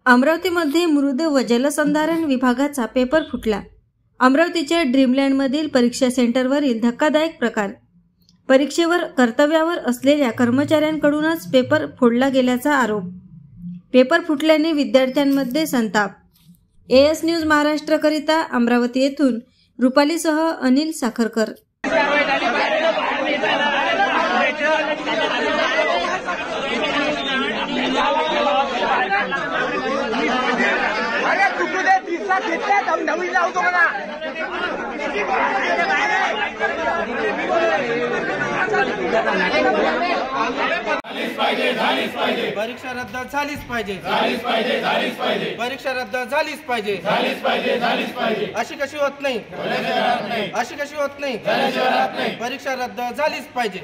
अमरावतीमध्ये मृद व जलसंधारण विभागाचा पेपर फुटला। अमरावतीच्या ड्रीमलँडमधील परीक्षा सेंटरवरील धक्कादायक प्रकार। परीक्षेवर कर्तव्यावर असलेल्या कर्मचाऱ्यांकडूनच पेपर फोडला गेल्याचा आरोप। पेपर फुटल्याने विद्यार्थ्यांमध्ये संताप। एएस न्यूज महाराष्ट्र करिता अमरावती येथून रुपालीसह अनिल साखरकर। परीक्षा रद्द झालीच पाहिजे, परीक्षा रद्द झालीच पाहिजे, अशी कशी होत नाही, अशी कशी होत नाही, परीक्षा रद्द झालीच पाहिजे।